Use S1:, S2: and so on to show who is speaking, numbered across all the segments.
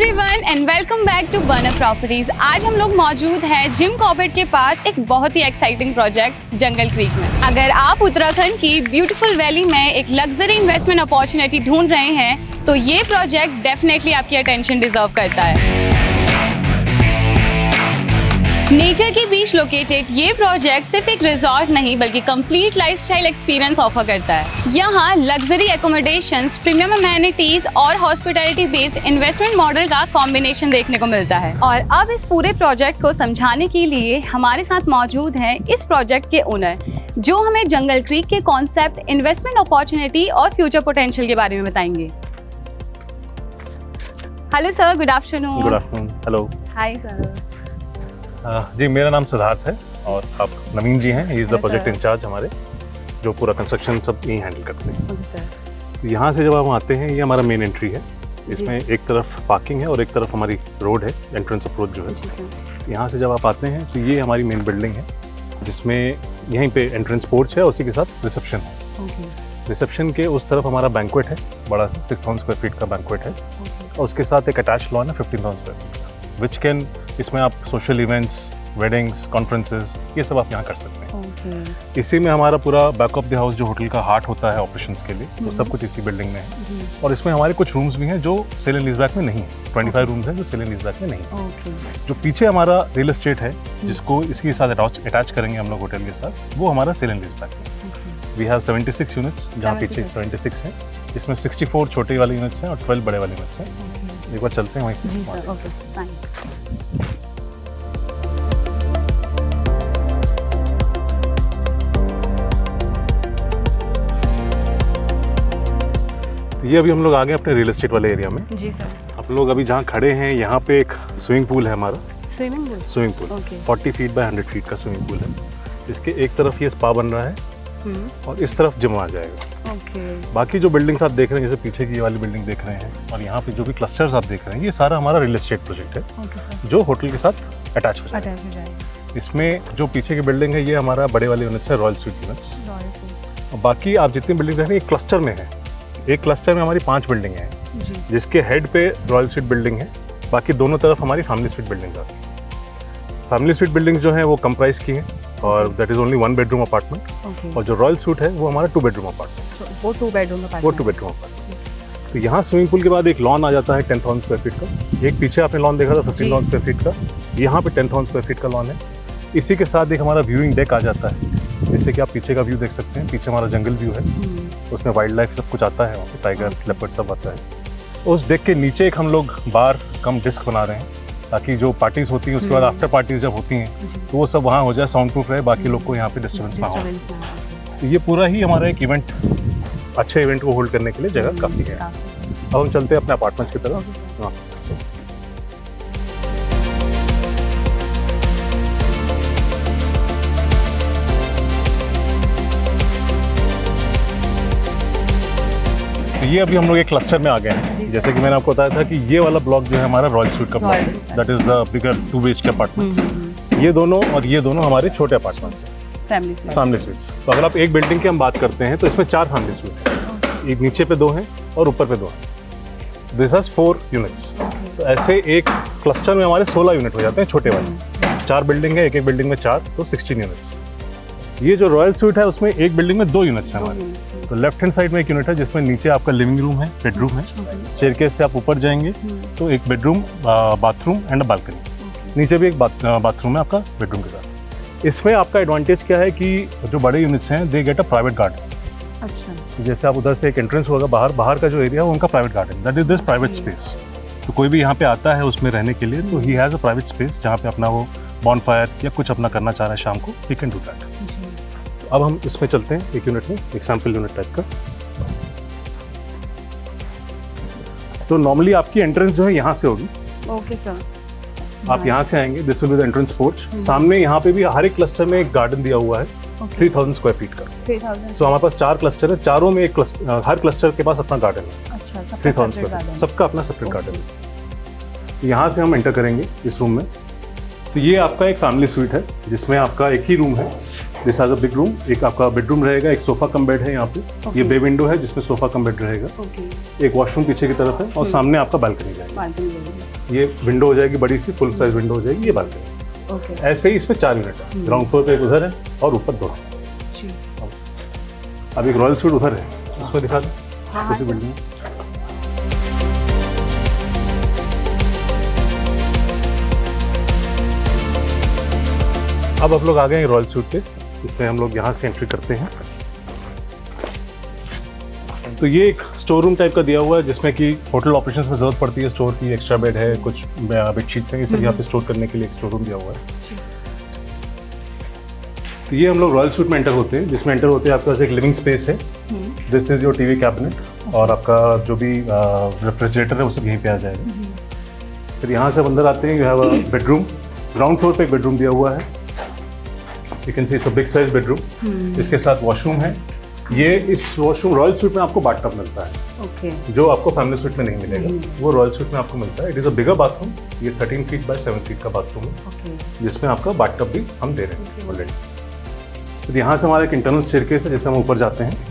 S1: Everyone and welcome back to Burner Properties. आज हम लोग मौजूद हैं जिम कॉर्बेट के पास एक बहुत ही एक्साइटिंग प्रोजेक्ट जंगल क्रीक में। अगर आप उत्तराखंड की ब्यूटीफुल वैली में एक लग्जरी इन्वेस्टमेंट अपॉर्चुनिटी ढूंढ रहे हैं तो ये प्रोजेक्ट डेफिनेटली आपकी अटेंशन डिजर्व करता है। नेचर के बीच लोकेटेड ये प्रोजेक्ट सिर्फ एक रिजॉर्ट नहीं बल्कि कंप्लीट लाइफस्टाइल एक्सपीरियंस ऑफर करता है। यहाँ लग्जरी एकोमोडेशंस, प्रीमियम अमेनिटीज और हॉस्पिटैलिटी बेस्ड इन्वेस्टमेंट मॉडल का कॉम्बिनेशन देखने को मिलता है। और अब इस पूरे प्रोजेक्ट को समझाने के लिए हमारे साथ मौजूद हैं इस प्रोजेक्ट के ओनर, जो हमें जंगल क्रीक के कॉन्सेप्ट, इन्वेस्टमेंट अपॉर्चुनिटी और फ्यूचर पोटेंशियल के बारे में बताएंगे। Hello sir, good afternoon.
S2: Good afternoon. Hello.
S1: Hi sir.
S2: जी, मेरा नाम सिद्धार्थ है और आप नवीन जी हैं। He is the project incharge हमारे, जो पूरा कंस्ट्रक्शन सब यहीं हैंडल करते हैं। तो यहाँ से जब आप आते हैं, ये हमारा मेन एंट्री है। इसमें एक तरफ पार्किंग है और एक तरफ हमारी रोड है, एंट्रेंस अप्रोच जो है। यहाँ से जब आप आते हैं तो ये हमारी मेन बिल्डिंग है, जिसमें यहीं पे एंट्रेंस पोर्च है, उसी के साथ रिसेप्शन है। रिसेप्शन के उस तरफ हमारा बैंक्वेट है, बड़ा सा 6000 स्क्वायर फीट का बैंक्वेट है। और उसके साथ एक अटैच लॉन है 15000 स्क्वायर फीट का, विच कैन, इसमें आप सोशल इवेंट्स, वेडिंग्स, कॉन्फ्रेंसेस, ये सब आप यहाँ कर सकते हैं। इसी में हमारा पूरा बैक ऑफ द हाउस जो होटल का हार्ट होता है ऑपरेशंस के लिए, वो सब कुछ इसी बिल्डिंग में है। और इसमें हमारे कुछ रूम्स भी हैं जो सेल एंड लीजबैक में नहीं है। 25 रूम्स हैं जो सेल एंड लीजबैक में नहीं है। जो पीछे हमारा रियल एस्टेट है, जिसको इसके साथ अटैच करेंगे हम लोग होटल के साथ, वो हमारा सेल एंड लीजबैक है। वी हैव 76 यूनिट्स, जहाँ पीछे 76 हैं, जिसमें 64 छोटे वाले यूनिट्स हैं और 12 बड़े वाले यूनिट्स हैं। एक बार चलते हैं वहीं।
S1: जी सर, ओके, फाइन।
S2: तो ये अभी हम लोग आ गए अपने रियल एस्टेट वाले एरिया में।
S1: जी सर।
S2: आप लोग अभी जहाँ खड़े हैं, यहाँ पे एक स्विमिंग पूल है हमारा। Swimming pool 40 feet by 100 feet का स्विमिंग पूल है। इसके एक तरफ ये स्पा बन रहा है और इस तरफ जिम आ जाएगा। बाकी जो बिल्डिंग्स आप देख रहे हैं, जैसे पीछे की ये वाली बिल्डिंग देख रहे हैं और यहाँ पे जो भी क्लस्टर्स आप देख रहे हैं, ये सारा हमारा रियल एस्टेट प्रोजेक्ट है, जो होटल के साथ अटैच हो जाएगा। इसमें जो पीछे की बिल्डिंग है, ये हमारा बड़े वाले यूनिट्स है, रॉयल स्वीट यूनिट्स। और बाकी आप जितनी बिल्डिंग देख रहे हैं, एक क्लस्टर में है। एक क्लस्टर में हमारी 5 बिल्डिंग हैं, जिसके हेड पे रॉयल स्वीट बिल्डिंग है। बाकी दोनों तरफ हमारी फैमिली स्वीट बिल्डिंग्स आती हैं। फैमिली स्वीट बिल्डिंग्स जो हैं वो कंप्राइज की हैं और that is only 1 bedroom apartment. और जो रॉयल स्वीट है वो हमारा 2 बेडरूम अपार्टमेंट।
S1: वो 2 बेडरूम
S2: अपार्टमेंट। तो यहाँ स्विमिंग पूल के बाद एक लॉन आ जाता है 10,000 स्क्वायर फीट का। एक पीछे आपने लॉन देखा था 15,000 स्क्वायर फीट का, यहाँ पे 10,000 स्क्वायर फीट का लॉन है। इसी के साथ एक हमारा व्यूइंग डेक आ जाता है, जिससे कि आप पीछे का व्यू देख सकते हैं। पीछे हमारा जंगल व्यू है, उसमें वाइल्ड लाइफ सब कुछ आता है, वहाँ पे टाइगर, लेपर्ड सब आता है। उस डेक के नीचे एक हम लोग बार कम डिस्क बना रहे हैं, ताकि जो पार्टीज होती हैं उसके बाद आफ्टर पार्टीज जब होती हैं तो वो सब वहाँ हो जाए, साउंड प्रूफ रहे, बाकी लोग को यहाँ पे डिस्टर्बेंस ना हो। तो ये पूरा ही हमारा एक इवेंट, अच्छे इवेंट को होल्ड करने के लिए जगह काफ़ी है। अब हम चलते हैं अपने अपार्टमेंट्स की तरफ। हाँ, ये अभी हम लोग एक क्लस्टर में आ गए हैं। जैसे कि मैंने आपको बताया था कि ये वाला ब्लॉक जो है हमारा रॉयल स्वीट का ब्लॉक है, that is the bigger 2 BHK apartment. ये दोनों और ये दोनों हमारे छोटे अपार्टमेंट्स हैं, फैमिली स्वीट्स। तो अगर आप एक बिल्डिंग की हम बात करते हैं तो इसमें 4 फैमिली स्वीट हैं। एक नीचे पे 2 हैं और ऊपर पे 2 हैं। This has 4 units. तो ऐसे एक क्लस्टर में हमारे 16 यूनिट हो जाते हैं, छोटे वाले। 4 बिल्डिंग है, एक बिल्डिंग में 4, तो 16 यूनिट्स। ये जो रॉयल स्वीट है, उसमें एक बिल्डिंग में 2 यूनिट्स हैं हमारे। तो लेफ्ट हैंड साइड में एक यूनिट है, जिसमें नीचे आपका लिविंग रूम है, बेडरूम है। स्टेयरकेस से आप ऊपर जाएंगे तो एक बेडरूम, बाथरूम एंड बालकनी। नीचे भी एक बाथरूम है आपका बेडरूम के साथ। इसमें आपका एडवांटेज क्या है कि जो बड़े यूनिट्स हैं, they get a private garden. अच्छा। जैसे आप उधर से एक एंट्रेंस होगा, बाहर का जो एरिया है वो उनका private garden, that is this private space. तो कोई भी यहाँ पे आता है उसमें रहने के लिए, तो he has a private space, जहाँ पे अपना वो बॉनफायर या कुछ अपना करना चाह रहा है शाम को, ही कैन डू दैट। अब हम इसमें चलते हैं एक यूनिट में, एक सैम्पल यूनिट टाइप का। तो नॉर्मली आपकी एंट्रेंस जो है यहाँ से होगी। Okay sir. आप यहाँ से आएंगे, this will be the entrance porch. सामने यहाँ पे भी हर एक क्लस्टर में एक गार्डन दिया हुआ है, 3000 स्क्वायर फीट का। 3000। सो हमारे पास 4 क्लस्टर है, चारों में एक हर क्लस्टर के पास अपना गार्डन है। अच्छा, 3000 स्क्वायर फीट, सबका अपना सेपरेट गार्डन है। यहाँ से हम एंटर करेंगे इस रूम में। तो ये आपका एक फैमिली स्वीट है, जिसमें आपका एक ही रूम है this has a big room, एक आपका बेडरूम रहेगा, एक सोफा कम बेड है यहाँ पे। ये बे विंडो है जिसमें सोफा कम बेड रहेगा। एक वॉशरूम पीछे की तरफ है और सामने आपका बालकनी जाएगी। ये विंडो हो जाएगी बड़ी सी, फुल साइज विंडो हो जाएगी, ये बालकनी। ऐसे ही इसमें 4 यूनिट है। ग्राउंड फ्लोर पे एक उधर है और ऊपर 2 है। अब एक रॉयल स्वीट उधर है, उसमें दिखा दो उसी बिल्डिंग में। अब आप लोग आ गए हैं रॉयल स्वीट पे। इसमें हम लोग यहाँ से एंट्री करते हैं। तो ये एक स्टोर रूम टाइप का दिया हुआ है जिसमें कि होटल ऑपरेशंस में जरूरत पड़ती है स्टोर की। एक्स्ट्रा बेड है, कुछ बेडशीट्स हैं, ये सब यहाँ पे स्टोर करने के लिए एक स्टोर रूम दिया हुआ है। तो ये हम लोग रॉयल स्वीट में एंटर होते हैं, जिसमें एंटर होते हैं आपके पास एक लिविंग स्पेस है। This is your TV cabinet और आपका जो भी रेफ्रिजरेटर है वो सब यहीं पे आ जाएगा। फिर यहाँ से अंदर आते हैं, you have a bedroom. Ground floor पे एक बेडरूम दिया हुआ है। You can see it's a big size bedroom. इसके साथ वॉशरूम है। ये इस वॉशरूम रॉयल स्वीट में आपको बाथटब मिलता है, जो आपको फैमिली स्वीट में नहीं मिलेगा, वो रॉयल स्वीट में आपको मिलता है। It is a bigger bathroom. ये 13 फीट बाय 7 फीट का बाथरूम है, जिसमें आपका बाथटब भी हम दे रहे हैं ऑलरेडी। तो यहाँ से हमारा एक इंटरनल स्टेयरकेस है जिससे हम ऊपर जाते हैं।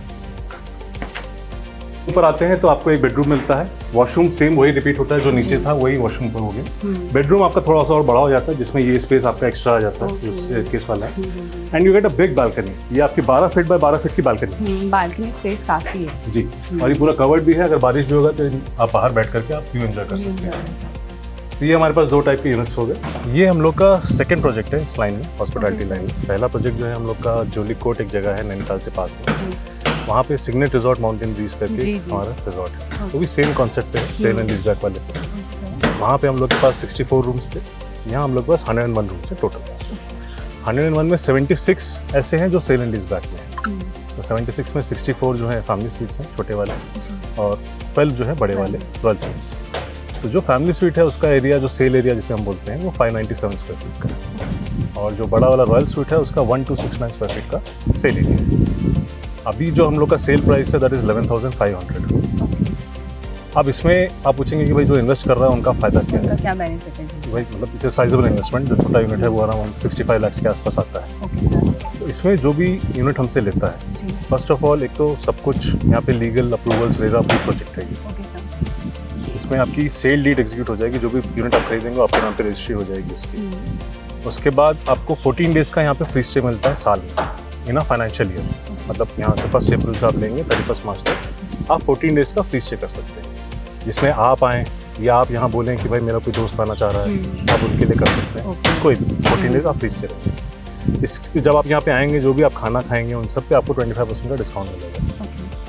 S2: ऊपर आते हैं तो आपको एक बेडरूम मिलता है। वॉशरूम सेम वही रिपीट होता है, जो नीचे था वही वॉशरूम ऊपर हो गया। बेडरूम आपका थोड़ा सा और बड़ा हो जाता है, जिसमें ये स्पेस आपका एक्स्ट्रा आ जाता है, जो स्टेयरकेस वाला है। And you get a big balcony. ये आपकी 12 फीट बाय 12 फीट की बालकनी।
S1: बालकनी स्पेस काफी है
S2: जी, और ये पूरा कवर्ड भी है। अगर बारिश भी होगा तो आप बाहर बैठ करके आप व्यू एंजॉय कर सकते हैं। तो ये हमारे पास 2 टाइप के यूनिट्स हो गए। ये हम लोग का सेकंड प्रोजेक्ट है इस लाइन में, हॉस्पिटैलिटी लाइन में। पहला प्रोजेक्ट जो है हम लोग का जोली कोट एक जगह है नैनीताल से पास में, वहाँ पे सिग्नेट रिजॉर्ट माउंटेन ब्रीज करके हमारा रिजॉर्ट है। वो भी सेम कॉन्सेप्ट पे है, सेल एंड लीजबैक वाले पे। वहाँ पे हम लोग के पास 64 रूम्स थे। यहाँ हम लोग के पास 101 रूम्स है टोटल। 101 में 76 ऐसे हैं जो सेल एंड लीजबैक में है। तो 76 में 64 जो है फैमिली स्वीट्स हैं छोटे वाले, और 12 जो है बड़े वाले रॉयल स्वीट्स। तो जो फैमिली स्वीट है उसका एरिया, जो सेल एरिया जिसे हम बोलते हैं, वो 597 स्क्वायर फीट का है। और जो बड़ा वाला रॉयल स्वीट है उसका 1269 स्क्वायर फीट का सेल एरिया है। अभी जो हम लोग का सेल प्राइस है दैट इज़ 11,500। अब इसमें आप पूछेंगे कि भाई जो इन्वेस्ट कर रहा है उनका फ़ायदा क्या है,
S1: क्या बेनिफिट है?
S2: भाई मतलब इट्स साइजेबल इन्वेस्टमेंट। जो छोटा यूनिट है वो अराउंड 65 लाख के आसपास आता है। तो इसमें जो भी यूनिट हमसे लेता है, फर्स्ट ऑफ ऑल एक तो सब कुछ यहाँ पे legal approvals RERA approve project है। इसमें आपकी सेल डीड एग्जीक्यूट हो जाएगी, जो भी यूनिट आप खरीदेंगे आपके नाम पे रजिस्ट्री हो जाएगी उसकी। उसके बाद आपको 14 डेज़ का यहाँ पे फ्री स्टे मिलता है साल में, इन अ फाइनेंशियल ईयर। मतलब यहाँ से 1 अप्रैल से आप लेंगे 31 मार्च तक आप 14 डेज़ का फ्री स्टे कर सकते हैं, जिसमें आप आएँ या आप यहाँ बोलें कि भाई मेरा कोई दोस्त आना चाह रहा है, आप उनके लिए कर सकते हैं। कोई भी 14 डेज़ आप फ्री स्टे रहेंगे। जब आप यहाँ पे आएंगे, जो भी आप खाना खाएंगे उन सब पे आपको 25% का डिस्काउंट मिलेगा।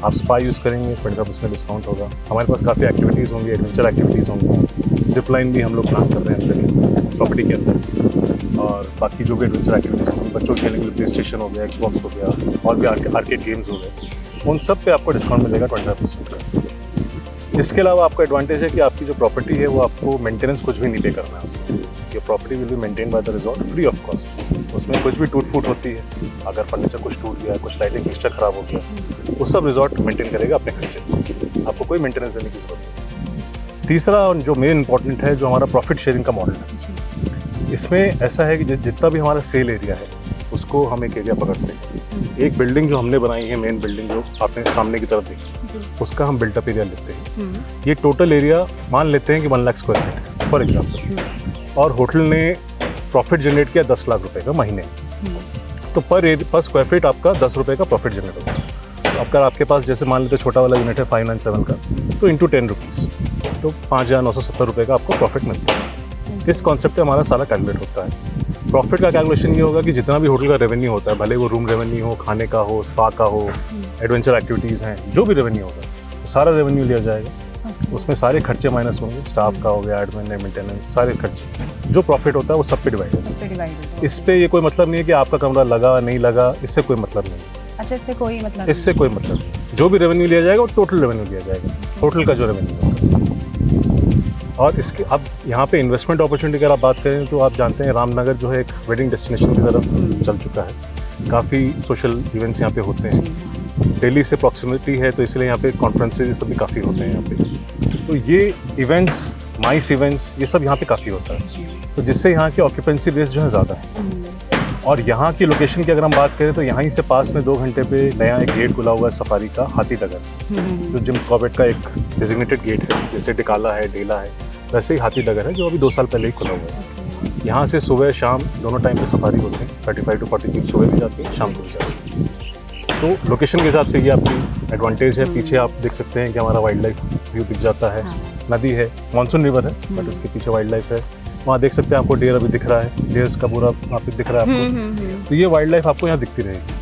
S2: आप स्पा यूज़ करेंगे 25% डिस्काउंट होगा। हमारे पास काफ़ी एक्टिविटीज़ होंगी, एडवेंचर एक्टिविटीज़ होंगी। जिप लाइन भी हम लोग प्लान कर रहे हैं अंदर प्रॉपर्टी के अंदर। और बाकी जो भी एडवेंचर एक्टिविटीज़ होंगी, बच्चों के खेलने के लिए प्ले स्टेशन हो गया, एक्सबॉक्स हो गया, और भी आर्केड गेम्स हो गए, उन सब पे आपको डिस्काउंट मिलेगा 25% का। इसके अलावा आपका एडवांटेज है कि आपकी जो प्रॉपर्टी है वो आपको मेंटेनेंस कुछ भी नहीं पे करना है उसमें। ये property will be maintain by the resort free of cost. उसमें कुछ भी टूट फूट होती है, अगर फर्नीचर कुछ टूट गया, कुछ लाइटिंग फिक्सचर खराब हो गया, वो सब रिजॉर्ट मेंटेन करेगा अपने खर्चे, आपको कोई मेंटेनेंस देने की जरूरत नहीं। तीसरा जो मेन इंपॉर्टेंट है, जो हमारा प्रॉफिट शेयरिंग का मॉडल है, इसमें ऐसा है कि जितना भी हमारा सेल एरिया है उसको हम एक एरिया पकड़ते हैं। एक बिल्डिंग जो हमने बनाई है, मेन बिल्डिंग जो आपने सामने की तरफ देखी, उसका हम बिल्टअप एरिया लेते हैं। ये टोटल एरिया मान लेते हैं कि 1 lakh square feet for example, और होटल ने प्रॉफिट जनरेट किया 10 लाख रुपए का महीने, तो पर स्क्वायर फीट आपका 10 रुपये का प्रॉफिट जनरेट होगा। तो आपके पास जैसे मान लेते छोटा वाला यूनिट है 597 का, तो इंटू 10 रुपीज़, तो 5,970 रुपये का आपको प्रॉफिट मिलता है। इस कॉन्सेप्ट पे हमारा सारा कैलकुलेट होता है। प्रॉफिट का कैलकुलेशन ये होगा कि जितना भी होटल का रेवेन्यू होता है, भले वो रूम रेवेन्यू हो, खाने का हो, स्पा का हो, एडवेंचर एक्टिविटीज़ हैं, जो भी रेवेन्यू होगा तो सारा रेवेन्यू लिया जाएगा। उसमें सारे खर्चे माइनस होंगे, स्टाफ का हो गया, एडमिन, मेंटेनेंस, सारे खर्चे, जो प्रॉफिट होता है वो सब पे डिवाइड होगा। इस पे ये कोई मतलब नहीं है कि आपका कमरा लगा नहीं लगा, इससे कोई मतलब नहीं।
S1: अच्छा, इससे कोई मतलब
S2: नहीं। जो भी रेवेन्यू लिया जाएगा वो टोटल रेवेन्यू लिया जाएगा, होटल का जो रेवेन्यू होता है। और इसके अब यहाँ पे इन्वेस्टमेंट अपॉर्चुनिटी अगर आप बात करें तो आप जानते हैं रामनगर जो है एक वेडिंग डेस्टिनेशन की तरफ चल चुका है। काफ़ी सोशल इवेंट्स यहाँ पे होते हैं, दिल्ली से प्रॉक्सिमिटी है तो इसलिए यहाँ पे कॉन्फ्रेंसेज ये सब भी काफ़ी होते हैं यहाँ पे। तो ये इवेंट्स, माइस इवेंट्स, ये सब यहाँ पे काफ़ी होता है, तो जिससे यहाँ की ऑक्यूपेंसी बेस जो है ज़्यादा है। और यहाँ की लोकेशन की अगर हम बात करें तो यहाँ ही से पास में 2 घंटे पे नया एक गेट खुला हुआ है सफारी का, हाथी डगर, जो जिम कॉर्बेट का एक डेजिग्नेटेड गेट है। जैसे डिकाला है, डेला है, वैसे ही हाथी डगर है जो अभी 2 साल पहले ही खुला हुआ है। यहाँ से सुबह शाम दोनों टाइम पे सफारी होते हैं। 35 to 40 जीप सुबह भी जाती है, शाम को भी जाती है। तो लोकेशन के हिसाब से ये आपकी एडवांटेज है। पीछे आप देख सकते हैं कि हमारा वाइल्ड लाइफ व्यू दिख जाता है। नदी है, मानसून रिवर है, बट उसके पीछे वाइल्ड लाइफ है। वहाँ देख सकते हैं आपको डेयर अभी दिख रहा है, डेयर्स का पूरा वहाँ पे दिख रहा है आपको। तो ये वाइल्ड लाइफ आपको यहाँ दिखती रहेगी।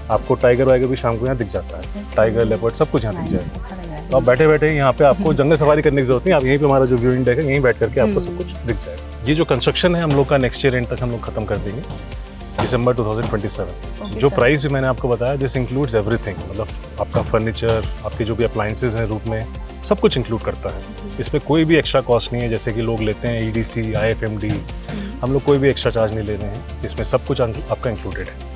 S2: आपको टाइगर वाइगर भी शाम को यहाँ दिख जाता है, टाइगर, लेपर्ड सब कुछ यहाँ दिख जाएगा। तो आप बैठे बैठे यहाँ पे आपको जंगल सफारी करने की जरूरत नहीं, आप यहीं पे हमारा जो व्यूइंग डेक है यहीं बैठ करके आपको सब कुछ दिख जाएगा। ये जो कंस्ट्रक्शन है हम लोग का नेक्स्ट ईयर एंड तक हम लोग खत्म कर देंगे, दिसंबर 2027। जो प्राइस भी मैंने आपको बताया, दिस इंक्लूड्स एवरीथिंग, मतलब आपका फर्नीचर, आपके जो भी अप्लाइंसेज हैं रूम में, सब कुछ इंक्लूड करता है। इसमें कोई भी एक्स्ट्रा कॉस्ट नहीं है, जैसे कि लोग लेते हैं EDC, IFMD, हम लोग कोई भी एक्स्ट्रा चार्ज नहीं ले रहे हैं। इसमें सब कुछ आपका इंक्लूडेड है।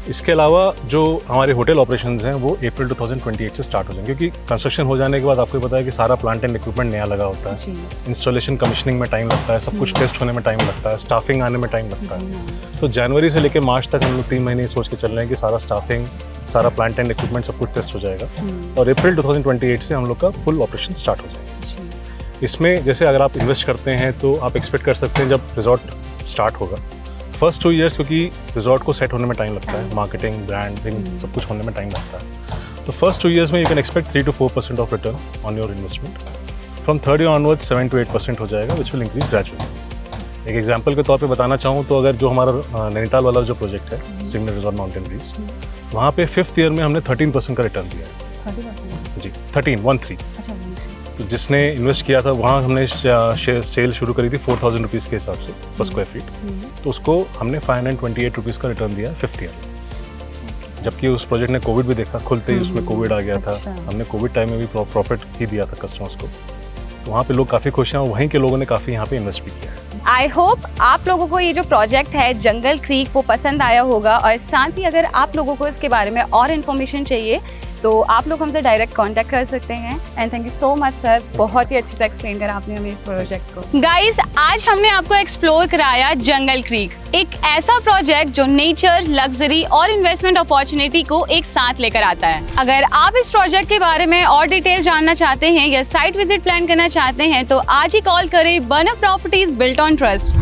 S2: इसके अलावा जो हमारे होटल ऑपरेशंस हैं वो अप्रैल 2028 से स्टार्ट हो जाएंगे, क्योंकि कंस्ट्रक्शन हो जाने के बाद आपको पता है कि सारा प्लांट एंड इक्विपमेंट नया लगा होता है। इंस्टॉलेशन, कमिश्निंग में टाइम लगता है, सब कुछ टेस्ट होने में टाइम लगता है, स्टाफिंग आने में टाइम लगता है। तो जनवरी से लेकर मार्च तक हम लोग 3 महीने सोच के चल रहे हैं कि सारा स्टाफिंग, सारा प्लांट एंड इक्विपमेंट सब कुछ टेस्ट हो जाएगा और अप्रैल 2028 से हम लोग का फुल ऑपरेशन स्टार्ट हो जाएगा। इसमें जैसे अगर आप इन्वेस्ट करते हैं तो आप एक्सपेक्ट कर सकते हैं जब रिजॉर्ट स्टार्ट होगा, फर्स्ट 2 ईयर्स, क्योंकि रिजॉर्ट को सेट होने में टाइम लगता है, मार्केटिंग, ब्रांडिंग सब कुछ होने में टाइम लगता है। तो फर्स्ट 2 ईयर्स में you can expect 3 to 4% of return on your investment. From third year onward 7 to 8% हो जाएगा, विच विल इंक्रीज ग्रेजुअली। एक एग्जाम्पल के तौर पे बताना चाहूँ तो अगर जो हमारा नैनीताल वाला जो प्रोजेक्ट है, सिग्नल रिजॉर्ट माउंटेन ब्रीज, वहाँ पे 5th ईयर में हमने 13% का रिटर्न दिया है। जी 13। तो जिसने इन्वेस्ट किया था वहाँ हमने सेल शुरू करी थी 4,000 रुपीज़ के हिसाब से पर स्क्वायर फीट, तो उसको हमने 528 रुपीज़ का रिटर्न दिया 5th ईयर। जबकि उस प्रोजेक्ट ने कोविड भी देखा, खुलते ही उसमें कोविड आ गया था। हमने कोविड टाइम में भी प्रॉफिट ही दिया था कस्टमर्स को, तो वहाँ पे लोग काफ़ी खुश हैं और वहीं के लोगों ने काफ़ी यहाँ पे इन्वेस्ट भी किया है।
S1: आई होप आप लोगों को ये जो प्रोजेक्ट है जंगल क्रीक वो पसंद आया होगा, और साथ ही अगर आप लोगों को इसके बारे में और इन्फॉर्मेशन चाहिए तो आप लोग हमसे डायरेक्ट कांटेक्ट कर सकते हैं। And thank you so much sir, बहुत ही अच्छे से एक्सप्लेन करा आपने हमें प्रोजेक्ट को। गाइस, आज हमने आपको एक्सप्लोर कराया जंगल क्रीक, एक ऐसा प्रोजेक्ट जो नेचर, लग्जरी और इन्वेस्टमेंट अपॉर्चुनिटी को एक साथ लेकर आता है। अगर आप इस प्रोजेक्ट के बारे में और डिटेल जानना चाहते हैं या साइट विजिट प्लान करना चाहते हैं तो आज ही कॉल करें burner properties, built on trust.